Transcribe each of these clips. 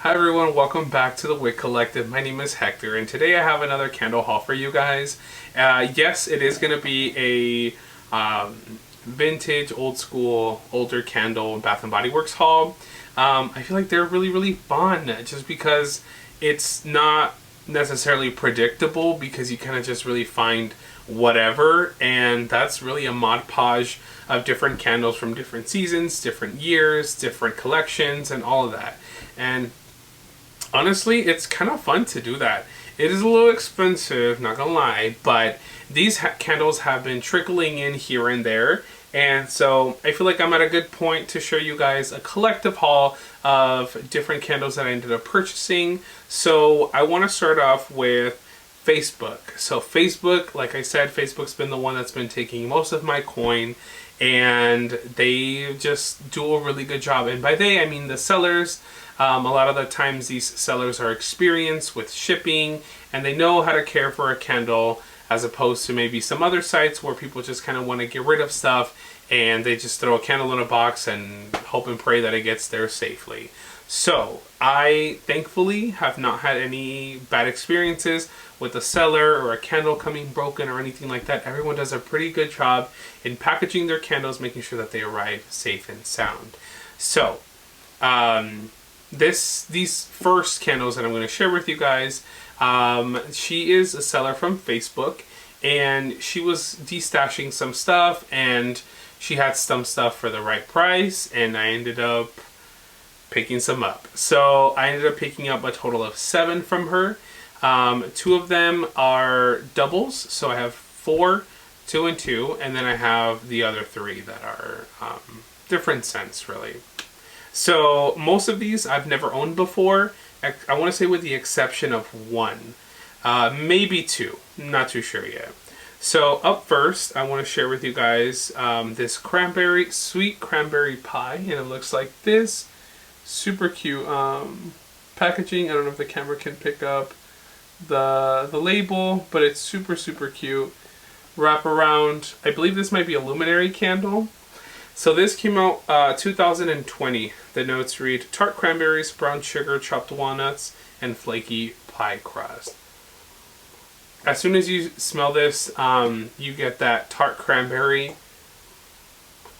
Hi everyone, welcome back to the Wick Collective. My name is Hector and today I have another candle haul for you guys. Yes, it is going to be a vintage, old school, older candle Bath & Body Works haul. I feel like they're really fun just because it's not necessarily predictable because you kind of just really find whatever, and that's really a mod podge of different candles from different seasons, different years, different collections, and all of that. And honestly, it's kind of fun to do that. It is a little expensive, not gonna lie, but these candles have been trickling in here and there. And so I feel like I'm at a good point to show you guys a collective haul of different candles that I ended up purchasing. So I want to start off with Facebook. So Facebook, like I said, Facebook's been the one that's been taking most of my coin, and they just do a really good job. And by they, I mean the sellers. A lot of the times these sellers are experienced with shipping and they know how to care for a candle, as opposed to maybe some other sites where people just kind of want to get rid of stuff and they just throw a candle in a box and hope and pray that it gets there safely. So I thankfully have not had any bad experiences with a seller or a candle coming broken or anything like that. Everyone does a pretty good job in packaging their candles, making sure that they arrive safe and sound. So these first candles that I'm going to share with you guys, she is a seller from Facebook, and she was destashing some stuff, and she had some stuff for the right price, and I ended up picking some up. So I ended up picking up a total of 7 from her. 2 of them are doubles, so I have 4, 2 and 2, and then I have the other 3 that are different scents, really. So most of these I've never owned before. I want to say with the exception of 1, maybe 2, not too sure yet. So up first, I want to share with you guys this sweet cranberry pie, and it looks like this. Super cute packaging. I don't know if the camera can pick up the label, but it's super cute. Wrap around. I believe this might be a luminary candle. So this came out 2020. The notes read tart cranberries, brown sugar, chopped walnuts, and flaky pie crust. As soon as you smell this, you get that tart cranberry,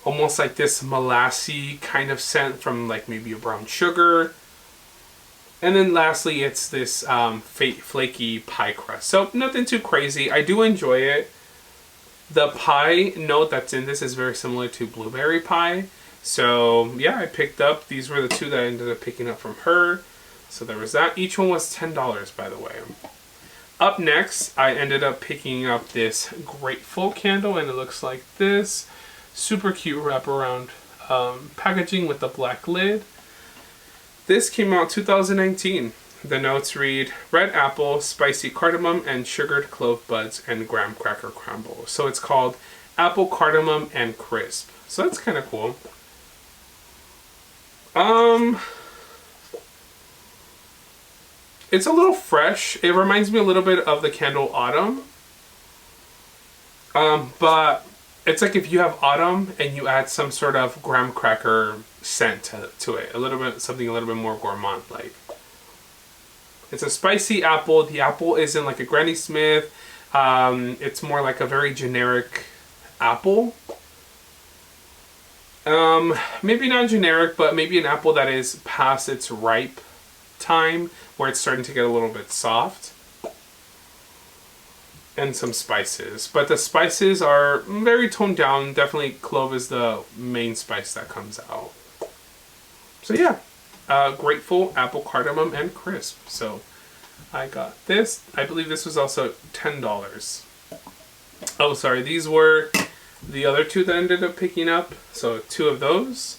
almost like this molassy kind of scent from like maybe a brown sugar. And then lastly, it's this flaky pie crust. So nothing too crazy. I do enjoy it. The pie note that's in this is very similar to blueberry pie. So yeah, I picked up, these were the 2 that I ended up picking up from her. So there was that. Each one was $10, by the way. Up next, I ended up picking up this Grateful candle, and it looks like this. Super cute wraparound packaging with the black lid. This came out 2019. The notes read red apple, spicy cardamom, and sugared clove buds and graham cracker crumble. So it's called apple, cardamom, and crisp. So that's kind of cool. It's a little fresh. It reminds me a little bit of the candle Autumn. But it's like if you have Autumn and you add some sort of graham cracker scent to it. Something a little bit more gourmand like. It's a spicy apple. The apple isn't like a Granny Smith. It's more like a very generic apple. Maybe not generic, but maybe an apple that is past its ripe time, where it's starting to get a little bit soft. And some spices. But the spices are very toned down. Definitely clove is the main spice that comes out. So yeah. Grateful, apple, cardamom, and crisp. So I got this. I believe this was also $10. Oh, sorry. These were the other 2 that I ended up picking up. So 2 of those.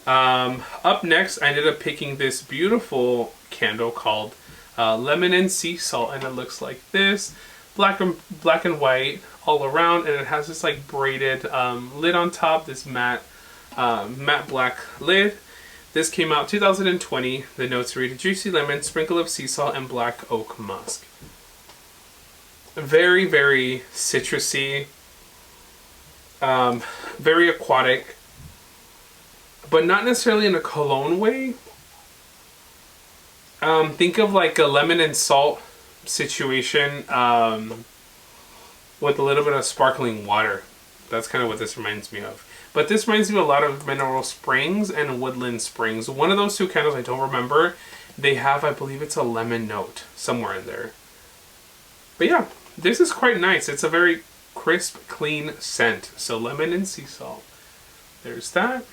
Up next, I ended up picking this beautiful candle called Lemon and Sea Salt, and it looks like this. Black and white all around, and it has this like braided lid on top. This matte black lid. This came out 2020. The notes read juicy lemon, sprinkle of sea salt, and black oak musk. Very citrusy. Very aquatic. But not necessarily in a cologne way. Think of like a lemon and salt situation with a little bit of sparkling water. That's kind of what this reminds me of. But this reminds me of a lot of Mineral Springs and Woodland Springs. One of those two candles, I don't remember. They have, I believe it's a lemon note somewhere in there. But yeah, this is quite nice. It's a very crisp, clean scent. So lemon and sea salt. There's that.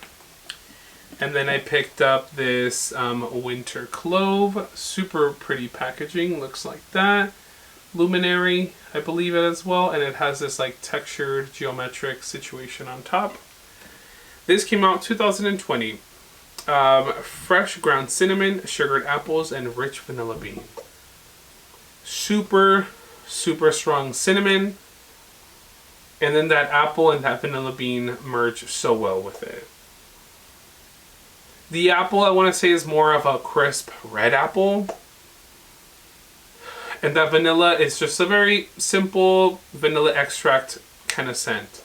And then I picked up this Winter Clove. Super pretty packaging. Looks like that. Luminary, I believe it as well. And it has this like textured geometric situation on top. This came out 2020. Fresh ground cinnamon, sugared apples, and rich vanilla bean. Super, super strong cinnamon. And then that apple and that vanilla bean merge so well with it. The apple, I want to say, is more of a crisp red apple. And that vanilla is just a very simple vanilla extract kind of scent.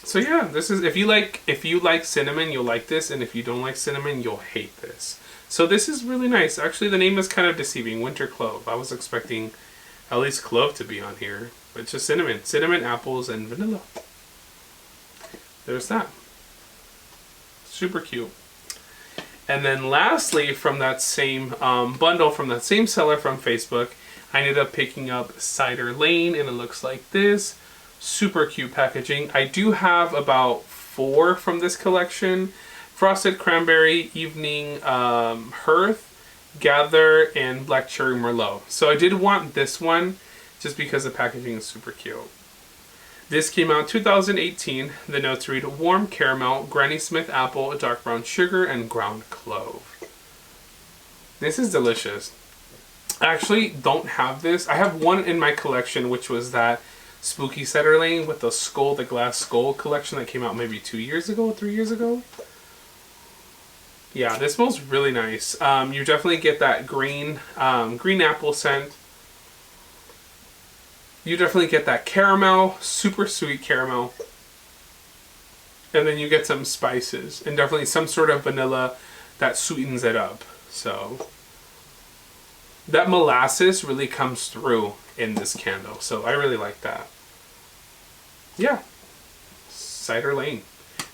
So yeah, this is, if you like cinnamon, you'll like this, and if you don't like cinnamon, you'll hate this. So this is really nice. Actually, the name is kind of deceiving, Winter Clove. I was expecting at least clove to be on here, but it's just cinnamon, apples, and vanilla. There's that. Super cute. And then lastly, from that same bundle, from that same seller from Facebook, I ended up picking up Cider Lane, and it looks like this. Super cute packaging. I do have about 4 from this collection. Frosted Cranberry, Evening Hearth, Gather, and Black Cherry Merlot. So I did want this one just because the packaging is super cute. This came out 2018. The notes read warm caramel, Granny Smith apple, dark brown sugar, and ground clove. This is delicious. I actually don't have this. I have one in my collection, which was that Spooky Cider Lane with the skull, the glass skull collection that came out maybe 2 years ago, 3 years ago. Yeah, this smells really nice. You definitely get that green apple scent. You definitely get that caramel, super sweet caramel. And then you get some spices and definitely some sort of vanilla that sweetens it up. So that molasses really comes through in this candle. So I really like that. Yeah. Cider Lane.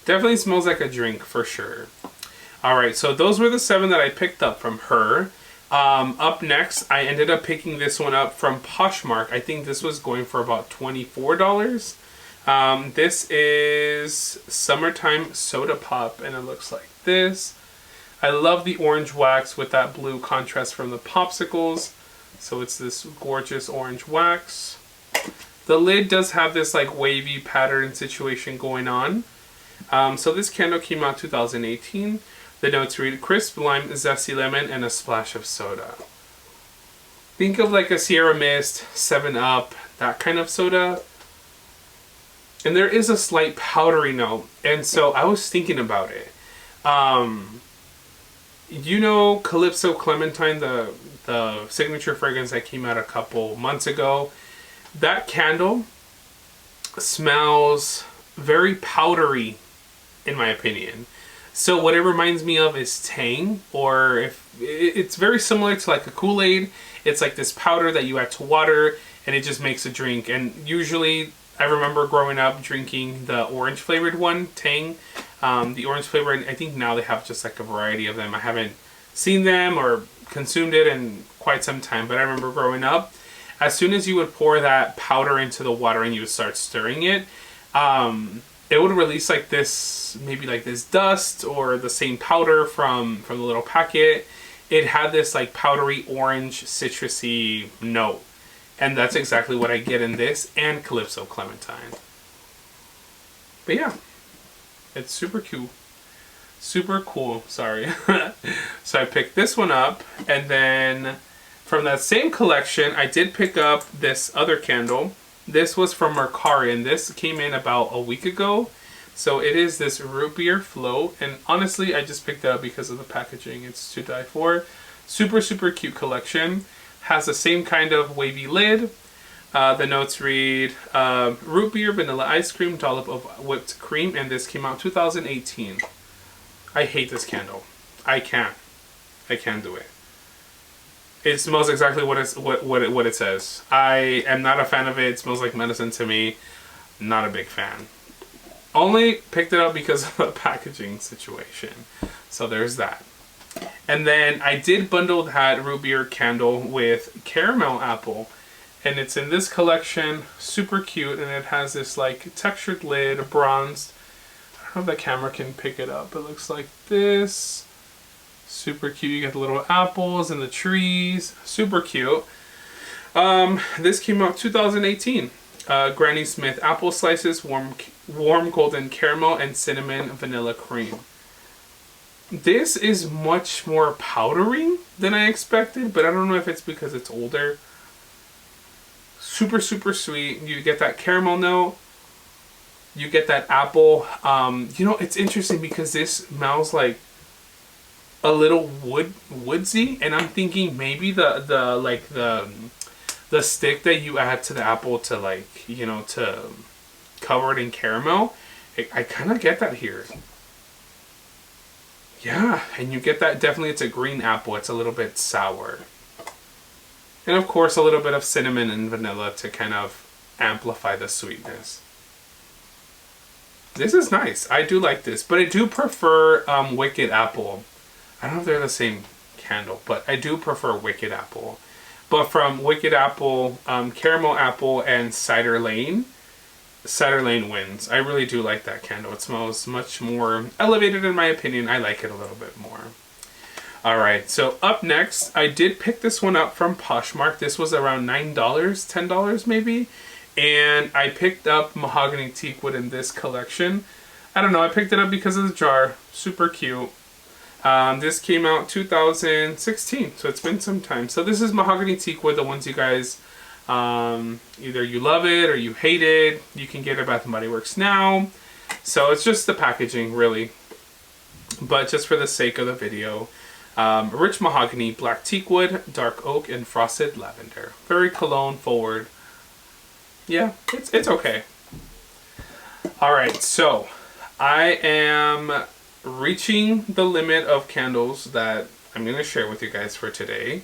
Definitely smells like a drink for sure. Alright, so those were the 7 that I picked up from her. Up next, I ended up picking this one up from Poshmark. I think this was going for about $24. This is Summertime Soda Pop, and it looks like this. I love the orange wax with that blue contrast from the popsicles. So it's this gorgeous orange wax. The lid does have this like wavy pattern situation going on. So this candle came out 2018. The notes read crisp lime, zesty lemon, and a splash of soda. Think of like a Sierra Mist, 7-Up, that kind of soda. And there is a slight powdery note. And so I was thinking about it. You know Calypso Clementine, the signature fragrance that came out a couple months ago? That candle smells very powdery, in my opinion. So what it reminds me of is Tang, or if it's very similar to like a Kool-Aid. It's like this powder that you add to water and it just makes a drink. And usually I remember growing up drinking the orange flavored one, Tang. The orange flavor, I think now they have just like a variety of them. I haven't seen them or consumed it in quite some time, but I remember growing up, as soon as you would pour that powder into the water and you would start stirring it, it would release like this, maybe like this dust or the same powder from the little packet. It had this like powdery orange citrusy note. And that's exactly what I get in this and Calypso Clementine. But yeah, it's super cute. Super cool, sorry. So I picked this one up, and then from that same collection, I did pick up this other candle. This was from Mercari, and this came in about a week ago. So it is this root beer float, and honestly, I just picked it up because of the packaging. It's to die for. Super, super cute collection. Has the same kind of wavy lid. The notes read root beer, vanilla ice cream, dollop of whipped cream, and this came out 2018. I hate this candle. I can't. I can't do it. It smells exactly what it says. I am not a fan of it. It smells like medicine to me. Not a big fan. Only picked it up because of the packaging situation. So there's that. And then I did bundle that root beer candle with caramel apple. And it's in this collection. Super cute. And it has this like textured lid, bronzed. I don't know if the camera can pick it up. It looks like this. Super cute. You got the little apples and the trees. Super cute. This came out 2018. Granny Smith apple slices, warm golden caramel, and cinnamon vanilla cream. This is much more powdery than I expected, but I don't know if it's because it's older. Super, super sweet. You get that caramel note. You get that apple. You know, it's interesting because this smells like a little woodsy, and I'm thinking maybe the stick that you add to the apple to, like, you know, to cover it in caramel. I kind of get that here. Yeah, and you get that, definitely it's a green apple. It's a little bit sour. And of course a little bit of cinnamon and vanilla to kind of amplify the sweetness. This is nice. I do like this, but I do prefer Wicked Apple. I don't know if they're the same candle, but I do prefer Wicked Apple. But from Wicked Apple, Caramel Apple, and Cider Lane wins. I really do like that candle. It smells much more elevated in my opinion. I like it a little bit more. Alright, so up next, I did pick this one up from Poshmark. This was around $9, $10 maybe. And I picked up Mahogany Teakwood in this collection. I don't know, I picked it up because of the jar. Super cute. This came out 2016, so it's been some time. So this is Mahogany Teakwood, the ones you guys, either you love it or you hate it. You can get it at Bath & Body Works now. So it's just the packaging, really. But just for the sake of the video, rich mahogany, black teakwood, dark oak, and frosted lavender. Very cologne forward. Yeah, it's okay. Alright, so I am reaching the limit of candles that I'm going to share with you guys for today.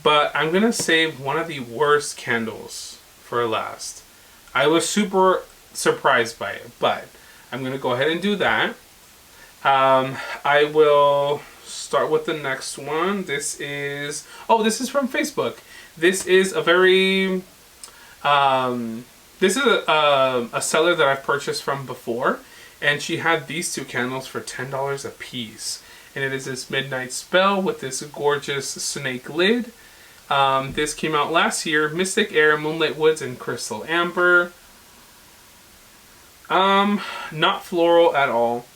But I'm going to save one of the worst candles for last. I was super surprised by it, but I'm going to go ahead and do that. I will start with the next one. This is from Facebook. This is a very... this is a seller that I've purchased from before, and she had these two candles for $10 a piece. And it is this Midnight Spell with this gorgeous snake lid. This came out last year. Mystic Air, Moonlight Woods, and Crystal Amber. Not floral at all.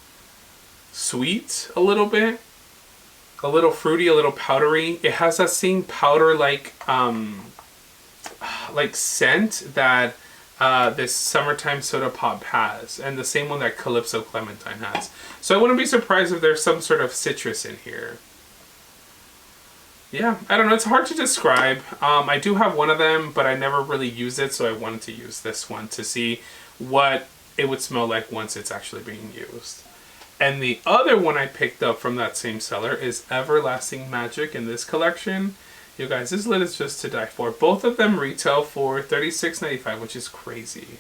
Sweet a little bit. A little fruity, a little powdery. It has that same powder like scent that this Summertime Soda Pop has, and the same one that Calypso Clementine has. So I wouldn't be surprised if there's some sort of citrus in here. Yeah, I don't know, it's hard to describe. I do have one of them, but I never really use it, so I wanted to use this one to see what it would smell like once it's actually being used. And the other one I picked up from that same seller is Everlasting Magic in this collection. You guys, this lid is just to die for. Both of them retail for $36.95, which is crazy.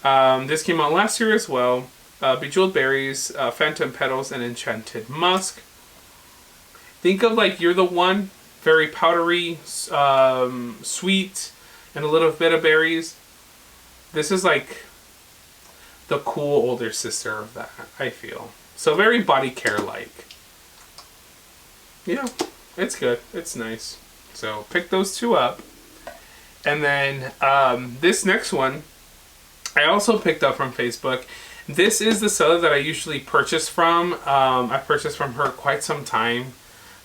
This came out last year as well. Bejeweled Berries, Phantom Petals, and Enchanted Musk. Think of like You're the One. Very powdery, sweet, and a little bit of berries. This is like the cool older sister of that, I feel. So very body care-like. Yeah, it's good. It's nice. So pick those two up. And then this next one, I also picked up from Facebook. This is the seller that I usually purchase from. I've purchased from her quite some time.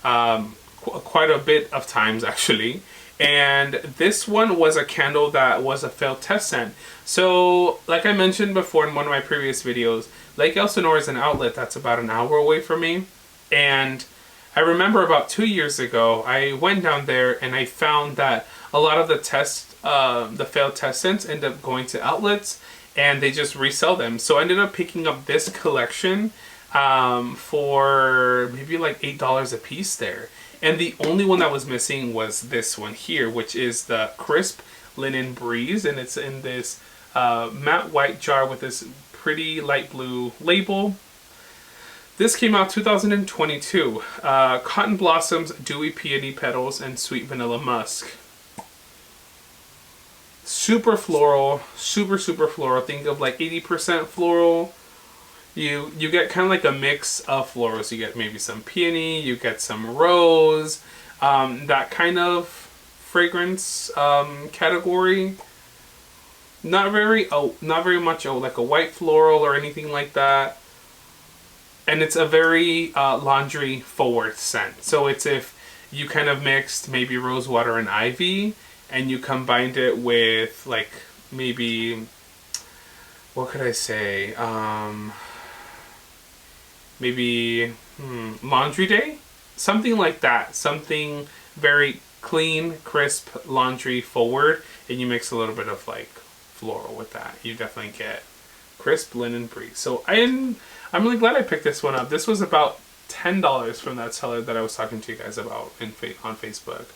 Quite a bit of times actually. And this one was a candle that was a failed test scent. So like I mentioned before in one of my previous videos, Lake Elsinore is an outlet that's about an hour away from me. And I remember about 2 years ago, I went down there and I found that a lot of the failed test scents end up going to outlets and they just resell them. So I ended up picking up this collection for maybe like $8 a piece there. And the only one that was missing was this one here, which is the Crisp Linen Breeze. And it's in this matte white jar with this pretty light blue label. This came out 2022. Cotton Blossoms, Dewy Peony Petals, and Sweet Vanilla Musk. Super floral, super floral. Think of like 80% floral. You get kind of like a mix of florals. You get maybe some peony, you get some rose, that kind of fragrance category. Not very much like a white floral or anything like that. And it's a very laundry forward scent. So it's if you kind of mixed maybe rose water and ivy and you combined it with like maybe, what could I say? Maybe Laundry Day? Something like that. Something very clean, crisp, laundry forward. And you mix a little bit of like floral with that. You definitely get Crisp Linen Breeze. So I'm really glad I picked this one up. This was about $10 from that seller that I was talking to you guys about on Facebook.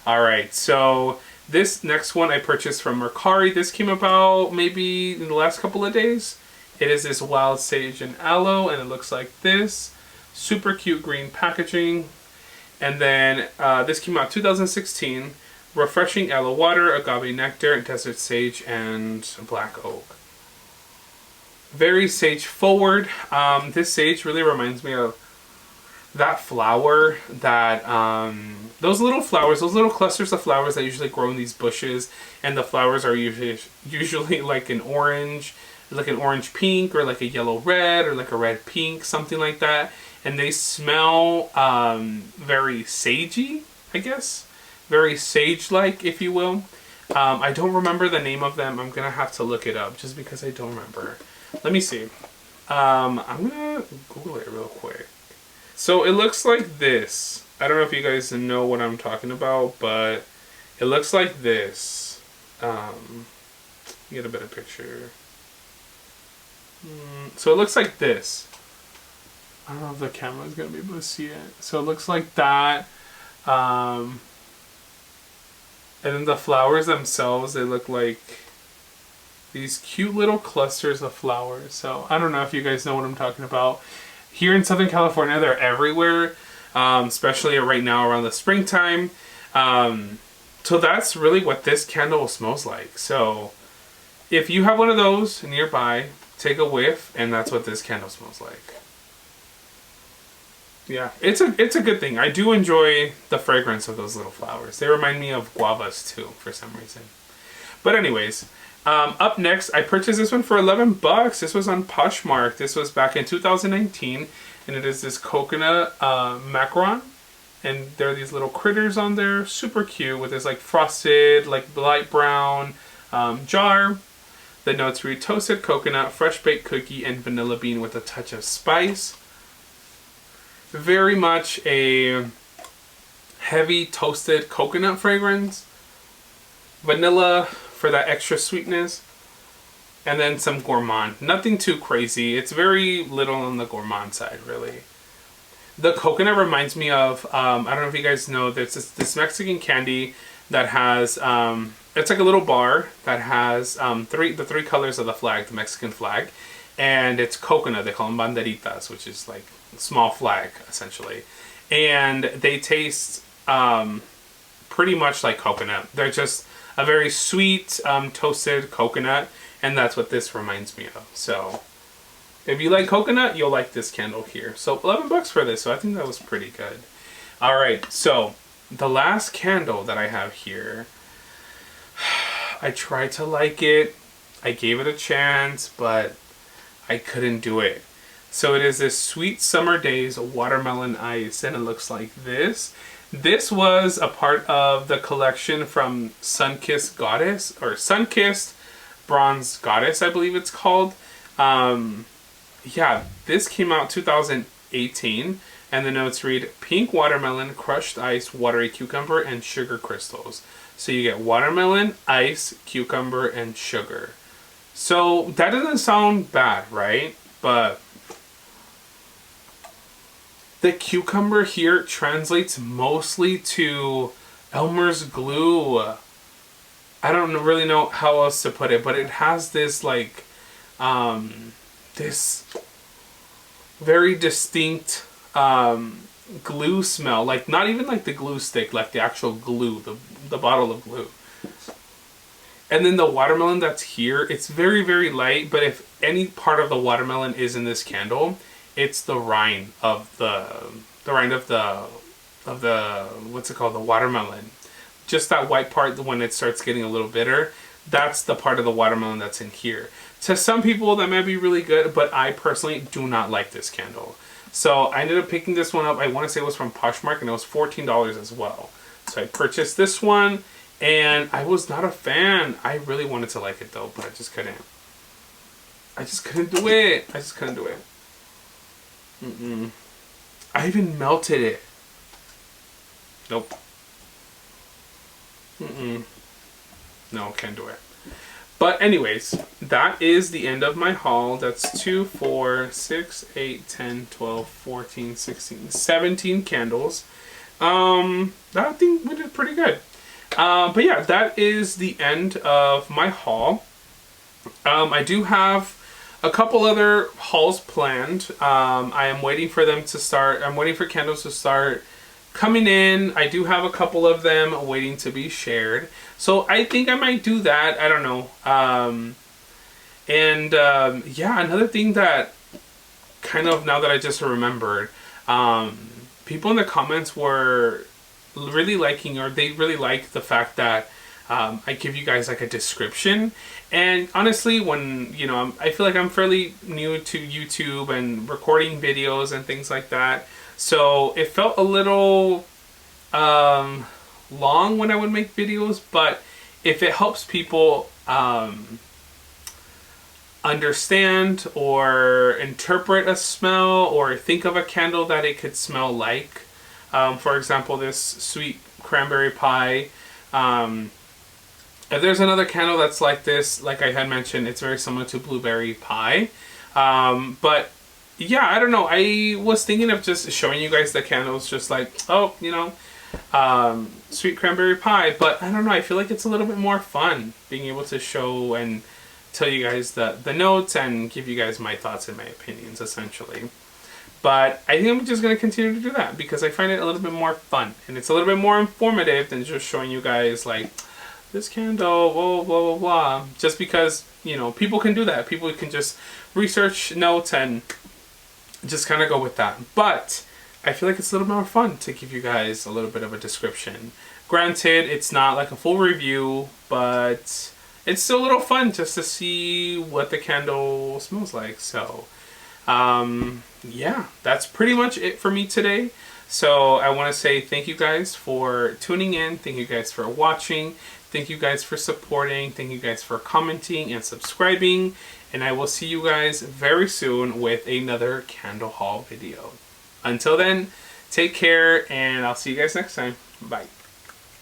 Alright, so this next one I purchased from Mercari. This came about maybe in the last couple of days. It is this Wild Sage and Aloe, and it looks like this. Super cute green packaging. And then this came out 2016. Refreshing Aloe Water, Agave Nectar, Desert Sage, and Black Oak. Very sage forward. This sage really reminds me of that flower that those little flowers, those little clusters of flowers that usually grow in these bushes, and the flowers are usually like an orange pink, or like a yellow red, or like a red pink, something like that. And they smell very sagey, I guess, very sage-like, if you will. I don't remember the name of them. I'm gonna have to look it up just because I don't remember. Let me see. I'm gonna Google it real quick. So it looks like this. I don't know if you guys know what I'm talking about, but it looks like this. Get a better picture. So it looks like this. I don't know if the camera is gonna be able to see it. So it looks like that. And then the flowers themselves, they look like these cute little clusters of flowers. So I don't know if you guys know what I'm talking about. Here in Southern California, they're everywhere, especially right now around the springtime. So that's really what this candle smells like. So if you have one of those nearby, take a whiff, and that's what this candle smells like. Yeah, it's a good thing. I do enjoy the fragrance of those little flowers. They remind me of guavas too, for some reason. But anyways, up next, I purchased this one for 11 bucks. This was on Poshmark. This was back in 2019, and it is this coconut macaron. And there are these little critters on there, super cute, with this like frosted, like light brown jar. The notes read toasted coconut, fresh baked cookie, and vanilla bean with a touch of spice. Very much a heavy toasted coconut fragrance. Vanilla for that extra sweetness. And then some gourmand. Nothing too crazy. It's very little on the gourmand side, really. The coconut reminds me of, I don't know if you guys know, there's this Mexican candy that has, it's like a little bar that has the three colors of the flag, the Mexican flag. And it's coconut. They call them banderitas, which is like a small flag, essentially. And they taste pretty much like coconut. They're just a very sweet, toasted coconut. And that's what this reminds me of. So if you like coconut, you'll like this candle here. So 11 bucks for this. So I think that was pretty good. All right. So the last candle that I have here, I tried to like it. I gave it a chance, but I couldn't do it. So it is this Sweet Summer Days Watermelon Ice, and it looks like this. This was a part of the collection from Sunkissed Goddess, or Sunkissed Bronze Goddess, I believe it's called. Yeah, this came out 2018, and the notes read pink watermelon, crushed ice, watery cucumber, and sugar crystals. So you get watermelon, ice, cucumber, and sugar. So that doesn't sound bad, right? But The cucumber here translates mostly to Elmer's glue. I don't really know how else to put it, but it has this like this very distinct glue smell. Like not even like the glue stick, like the actual glue, the bottle of glue. And then the watermelon that's here, it's very, very light, but if any part of the watermelon is in this candle, it's the rind of the what's it called, the watermelon. Just that white part when it starts getting a little bitter, that's the part of the watermelon that's in here. To some people that might be really good, but I personally do not like this candle. So I ended up picking this one up. I want to say it was from Poshmark and it was $14 as well. So I purchased this one and I was not a fan. I really wanted to like it though, but I just couldn't. I just couldn't do it. I just couldn't do it. I even melted it. Nope. No, can't do it. But anyways, that is the end of my haul. That's 2, 4, 6, 8, 10, 12, 14, 16, 17 candles. I think we did pretty good. But yeah, that is the end of my haul. I do have a couple other hauls planned. I am waiting for them to start. I'm waiting for candles to start coming in. I do have a couple of them waiting to be shared. So I think I might do that. I don't know. Yeah, another thing that kind of, now that I just remembered, people in the comments were really liking, or they really like the fact that I give you guys like a description. And honestly, when, you know, I feel like I'm fairly new to YouTube and recording videos and things like that. So it felt a little long when I would make videos, but if it helps people understand or interpret a smell or think of a candle that it could smell like, for example, this sweet cranberry pie. If there's another candle that's like this, like I had mentioned, it's very similar to blueberry pie. But yeah, I don't know. I was thinking of just showing you guys the candles, just like, oh, you know, sweet cranberry pie. But I don't know. I feel like it's a little bit more fun being able to show and tell you guys the notes and give you guys my thoughts and my opinions, essentially. But I think I'm just going to continue to do that because I find it a little bit more fun. And it's a little bit more informative than just showing you guys, like, this candle, blah, blah, blah, blah. Just because, you know, people can do that. People can just research notes and just kind of go with that. But I feel like it's a little more fun to give you guys a little bit of a description. Granted, it's not like a full review, but it's still a little fun just to see what the candle smells like. So, yeah, that's pretty much it for me today. So I want to say thank you guys for tuning in. Thank you guys for watching. Thank you guys for supporting. Thank you guys for commenting and subscribing. And I will see you guys very soon with another candle haul video. Until then, take care and I'll see you guys next time. Bye.